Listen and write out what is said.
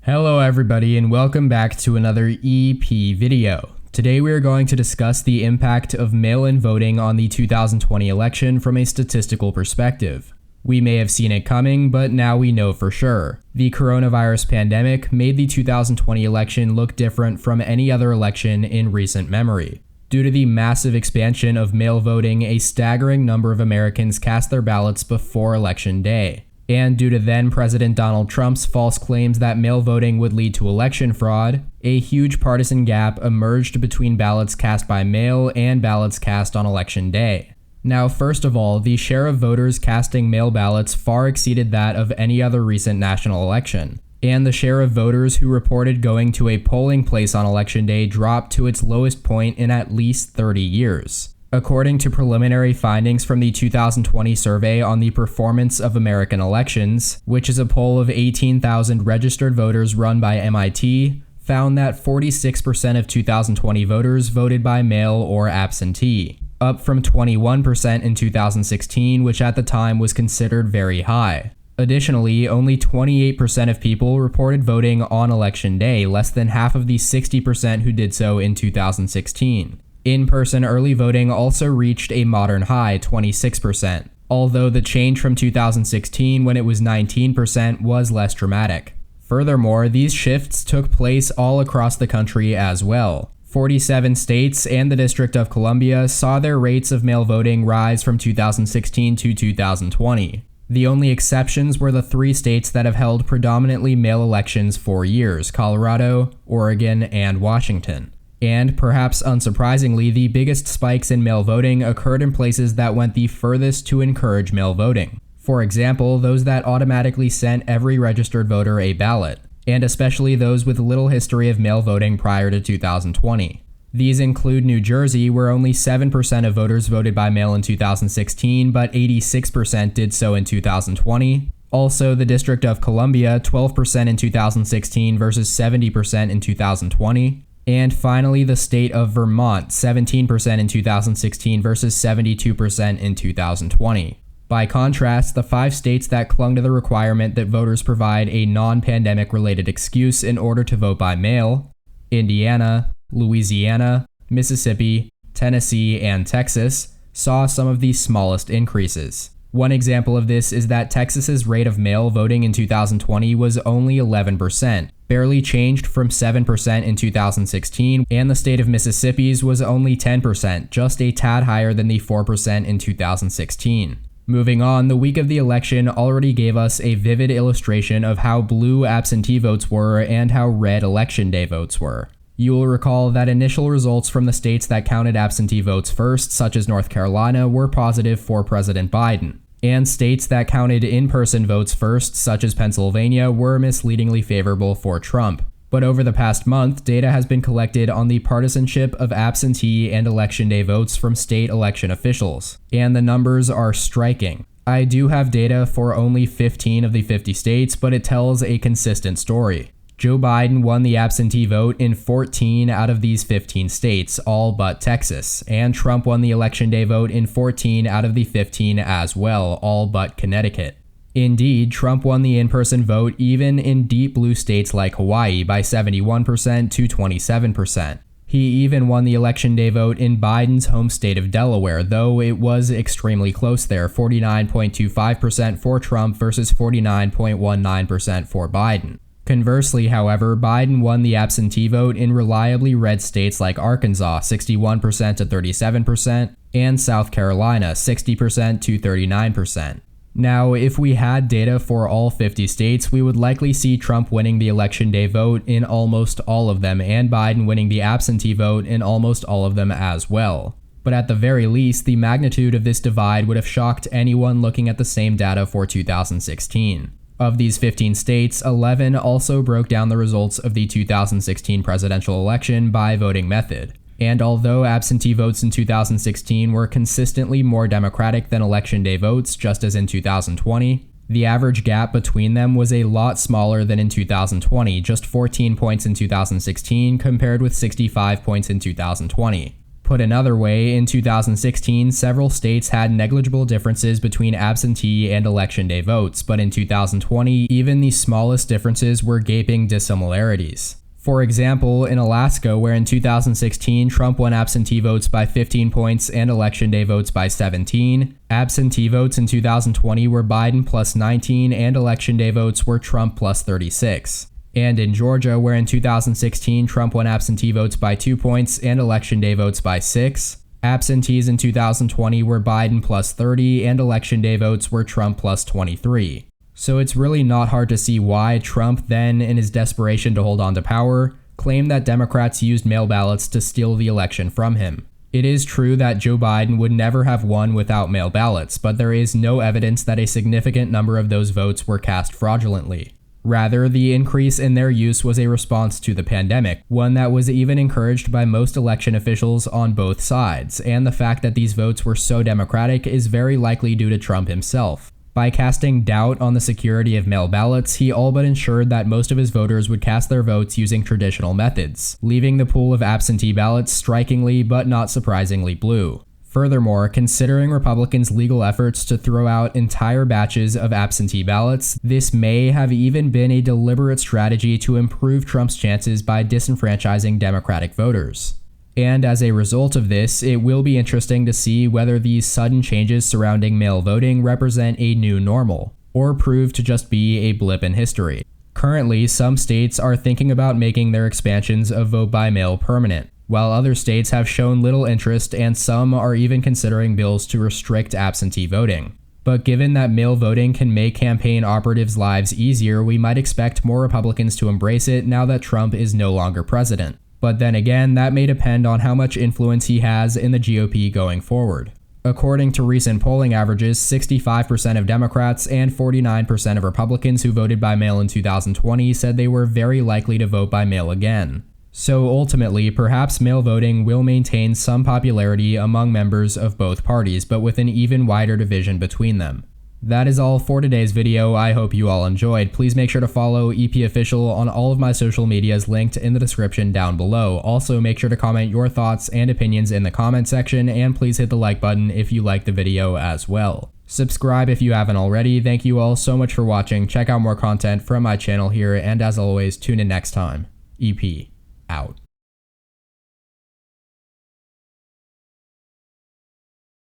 Hello everybody and welcome back to another EP video. Today we are going to discuss the impact of mail-in voting on the 2020 election from a statistical perspective. We may have seen it coming, but now we know for sure. The coronavirus pandemic made the 2020 election look different from any other election in recent memory. Due to the massive expansion of mail voting, a staggering number of Americans cast their ballots before Election Day. And due to then-President Donald Trump's false claims that mail voting would lead to election fraud, a huge partisan gap emerged between ballots cast by mail and ballots cast on Election Day. Now, first of all, the share of voters casting mail ballots far exceeded that of any other recent national election, and the share of voters who reported going to a polling place on Election Day dropped to its lowest point in at least 30 years. According to preliminary findings from the 2020 survey on the performance of American elections, which is a poll of 18,000 registered voters run by MIT, found that 46% of 2020 voters voted by mail or absentee, up from 21% in 2016, which at the time was considered very high. Additionally, only 28% of people reported voting on Election Day, less than half of the 60% who did so in 2016. In-person early voting also reached a modern high, 26%, although the change from 2016, when it was 19%, was less dramatic. Furthermore, these shifts took place all across the country as well. 47 states and the District of Columbia saw their rates of mail voting rise from 2016 to 2020. The only exceptions were the 3 states that have held predominantly mail elections for years: Colorado, Oregon, and Washington. And, perhaps unsurprisingly, the biggest spikes in mail voting occurred in places that went the furthest to encourage mail voting. For example, those that automatically sent every registered voter a ballot, and especially those with little history of mail voting prior to 2020. These include New Jersey, where only 7% of voters voted by mail in 2016, but 86% did so in 2020. Also, the District of Columbia, 12% in 2016 versus 70% in 2020. And finally, the state of Vermont, 17% in 2016 versus 72% in 2020. By contrast, the 5 states that clung to the requirement that voters provide a non-pandemic related excuse in order to vote by mail, Indiana, Louisiana, Mississippi, Tennessee, and Texas, saw some of the smallest increases. One example of this is that Texas's rate of mail voting in 2020 was only 11%, barely changed from 7% in 2016, and the state of Mississippi's was only 10%, just a tad higher than the 4% in 2016. Moving on, the week of the election already gave us a vivid illustration of how blue absentee votes were and how red Election Day votes were. You will recall that initial results from the states that counted absentee votes first, such as North Carolina, were positive for President Biden. And states that counted in-person votes first, such as Pennsylvania, were misleadingly favorable for Trump. But over the past month, data has been collected on the partisanship of absentee and Election Day votes from state election officials, and the numbers are striking. I do have data for only 15 of the 50 states, but it tells a consistent story. Joe Biden won the absentee vote in 14 out of these 15 states, all but Texas, and Trump won the Election Day vote in 14 out of the 15 as well, all but Connecticut. Indeed, Trump won the in-person vote even in deep blue states like Hawaii by 71% to 27%. He even won the Election Day vote in Biden's home state of Delaware, though it was extremely close there, 49.25% for Trump versus 49.19% for Biden. Conversely, however, Biden won the absentee vote in reliably red states like Arkansas, 61% to 37%, and South Carolina, 60% to 39%. Now, if we had data for all 50 states, we would likely see Trump winning the Election Day vote in almost all of them, and Biden winning the absentee vote in almost all of them as well. But at the very least, the magnitude of this divide would have shocked anyone looking at the same data for 2016. Of these 15 states, 11 also broke down the results of the 2016 presidential election by voting method. And although absentee votes in 2016 were consistently more Democratic than Election Day votes, just as in 2020, the average gap between them was a lot smaller than in 2020, just 14 points in 2016 compared with 65 points in 2020. Put another way, in 2016, several states had negligible differences between absentee and election day votes, but in 2020, even the smallest differences were gaping dissimilarities. For example, in Alaska, where in 2016 Trump won absentee votes by 15 points and election day votes by 17, absentee votes in 2020 were Biden plus 19 and election day votes were Trump plus 36. And in Georgia, where in 2016 Trump won absentee votes by 2 points and election day votes by 6, absentees in 2020 were Biden plus 30 and election day votes were Trump plus 23. So it's really not hard to see why Trump then, in his desperation to hold on to power, claimed that Democrats used mail ballots to steal the election from him. It is true that Joe Biden would never have won without mail ballots, but there is no evidence that a significant number of those votes were cast fraudulently. Rather, the increase in their use was a response to the pandemic, one that was even encouraged by most election officials on both sides, and the fact that these votes were so Democratic is very likely due to Trump himself. By casting doubt on the security of mail ballots, he all but ensured that most of his voters would cast their votes using traditional methods, leaving the pool of absentee ballots strikingly but not surprisingly blue. Furthermore, considering Republicans' legal efforts to throw out entire batches of absentee ballots, this may have even been a deliberate strategy to improve Trump's chances by disenfranchising Democratic voters. And as a result of this, it will be interesting to see whether these sudden changes surrounding mail voting represent a new normal, or prove to just be a blip in history. Currently, some states are thinking about making their expansions of vote by mail permanent, while other states have shown little interest and some are even considering bills to restrict absentee voting. But given that mail voting can make campaign operatives' lives easier, we might expect more Republicans to embrace it now that Trump is no longer president. But then again, that may depend on how much influence he has in the GOP going forward. According to recent polling averages, 65% of Democrats and 49% of Republicans who voted by mail in 2020 said they were very likely to vote by mail again. So ultimately, perhaps mail voting will maintain some popularity among members of both parties, but with an even wider division between them. That is all for today's video. I hope you all enjoyed. Please make sure to follow EP Official on all of my social medias linked in the description down below. Also, make sure to comment your thoughts and opinions in the comment section, and please hit the like button if you liked the video as well. Subscribe if you haven't already. Thank you all so much for watching. Check out more content from my channel here, and as always, tune in next time. EP out.